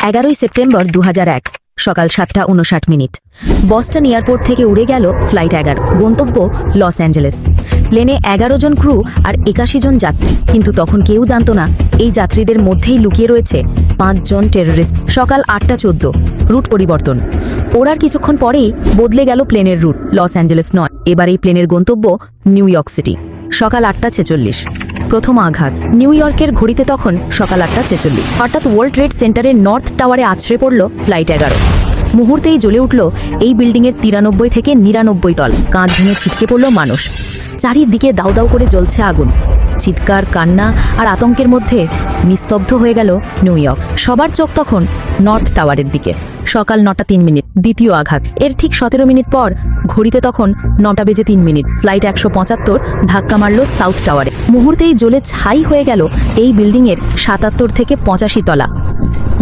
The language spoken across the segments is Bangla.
11 সেপ্টেম্বর 2001 সকাল 7:59। বস্টন এয়ারপোর্ট থেকে উড়ে গেল ফ্লাইট 11, গন্তব্য লস অ্যাঞ্জেলেস। প্লেনে 11 জন ক্রু আর 81 জন যাত্রী, কিন্তু তখন কেউ জানত না এই যাত্রীদের মধ্যেই লুকিয়ে রয়েছে 5 জন টেররিস্ট। সকাল 8:14, রুট পরিবর্তন। ওড়ার কিছুক্ষণ পরেই বদলে গেল প্লেনের রুট। লস অ্যাঞ্জেলেস নয়, এবার এই প্লেনের গন্তব্য নিউ ইয়র্ক সিটি। সকাল 8:46, প্রথম আঘাত। নিউ ইয়র্কের ঘড়িতে তখন সকাল 8:46। হঠাৎ ওয়ার্ল্ড ট্রেড সেন্টারের নর্থ টাওয়ারে আছড়ে পড়ল ফ্লাইট 11। মুহূর্তেই জ্বলে উঠল এই বিল্ডিংয়ের 93 থেকে 99 তল। কাঁচ ভেঙে ছিটকে পড়ল মানুষ। চারিদিকে দাউ দাউ করে জ্বলছে আগুন। চিৎকার, কান্না আর আতঙ্কের মধ্যে নিস্তব্ধ হয়ে গেল নিউ ইয়র্ক। সবার চোখ তখন নর্থ টাওয়ারের দিকে। সকাল 9:03, দ্বিতীয় আঘাত। এর ঠিক 17 মিনিট পর ঘড়িতে তখন 9:03। ফ্লাইট 175 ধাক্কা মারল সাউথ টাওয়ারে। মুহূর্তেই জ্বলে ছাই হয়ে গেল এই বিল্ডিংয়ের 77 থেকে 85 তলা।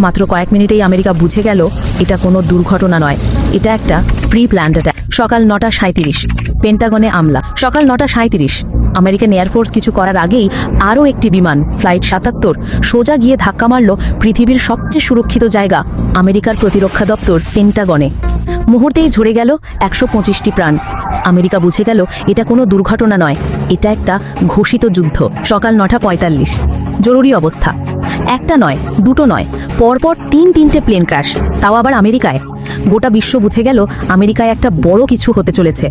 মাত্র কয়েক মিনিটেই আমেরিকা বুঝে গেল এটা কোনো দুর্ঘটনা নয়, এটা একটা প্রি প্ল্যান্ড অ্যাটাক। সকাল 9:37, পেন্টাগনে হামলা। সকাল 9:37, আমেরিকান এয়ারফোর্স কিছু করার আগেই আরও একটি বিমান, ফ্লাইট 77, সোজা গিয়ে ধাক্কা মারল পৃথিবীর সবচেয়ে সুরক্ষিত জায়গা, আমেরিকার প্রতিরক্ষা দপ্তর পেন্টাগনে। মুহূর্তেই ঝরে গেল 125টি প্রাণ। আমেরিকা বুঝে গেল এটা কোনো দুর্ঘটনা নয়, এটা একটা ঘোষিত যুদ্ধ। সকাল 9:45, জরুরি অবস্থা। একটা নয়, দুটো নয়, পরপর 3-3টে প্লেন ক্র্যাশ, তাও আবার আমেরিকায়। গোটা বিশ্ব বুঝে গেল আমেরিকায় একটা বড় কিছু হতে চলেছে।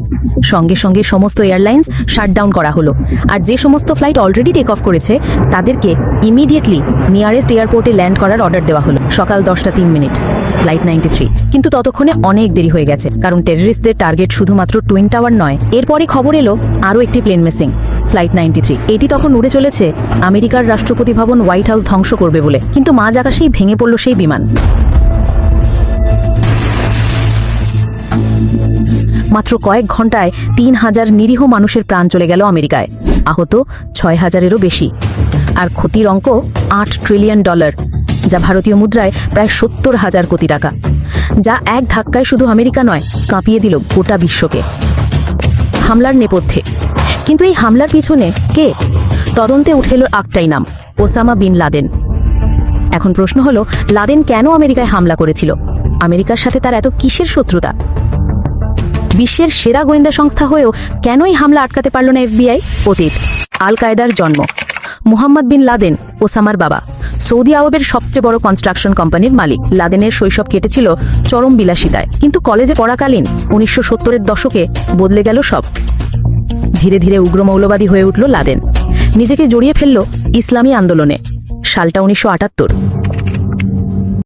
সঙ্গে সঙ্গে সমস্ত এয়ারলাইন্স শাটডাউন করা হলো, আর যে সমস্ত ফ্লাইট অলরেডি টেক অফ করেছে তাদেরকে ইমিডিয়েটলি নিয়ারেস্ট এয়ারপোর্টে ল্যান্ড করার অর্ডার দেওয়া হলো। সকাল 10:03, ফ্লাইট 93। কিন্তু ততক্ষণে অনেক দেরি হয়ে গেছে, কারণ টেররিস্টদের টার্গেট শুধুমাত্র টুইন টাওয়ার নয়। এরপরই খবর এলো আরও একটি প্লেন মিসিং, ফ্লাইট 93। এটি তখন উড়ে চলেছে আমেরিকার রাষ্ট্রপতি ভবন হোয়াইট হাউস ধ্বংস করবে বলে, কিন্তু মাঝ আকাশেই ভেঙে পড়ল সেই বিমান। মাত্র কয়েক ঘন্টায় 3000 নিরীহ মানুষের প্রাণ চলে গেল আমেরিকায়, আহত 6000-এরও বেশি। আর ক্ষতির অঙ্ক $8 ট্রিলিয়ন, যা ভারতীয় মুদ্রায় প্রায় 70,000 কোটি টাকা, যা এক ধাক্কায় শুধু আমেরিকা নয়, কাঁপিয়ে দিল গোটা বিশ্বকে। হামলার নেপথ্যে কিন্তু এই হামলার পিছনে কে? তদন্তে উঠে এলো একটাই নাম, ওসামা বিন লাদেন। এখন প্রশ্ন হলো, লাদেন কেন আমেরিকায় হামলা করেছিল? আমেরিকার সাথে তার এত কিসের শত্রুতা? বিশ্বের সেরা গোয়েন্দা সংস্থা হয়েও কেন এই হামলা আটকাতে পারল না FBI? অতীত। আল কায়দার জন্ম। মুহাম্মদ বিন লাদেন ওসামার বাবা, সৌদি আরবের সবচেয়ে বড় কনস্ট্রাকশন কোম্পানির মালিক। লাদেনের শৈশব কেটেছিল চরম বিলাসিতায়, কিন্তু কলেজে পড়াকালীন 1970-এর দশকে বদলে গেল সব। ধীরে ধীরে উগ্র মৌলবাদী হয়ে উঠল লাদেন। নিজেকে জড়িয়ে ফেলল ইসলামী আন্দোলনে। সালটা 1978।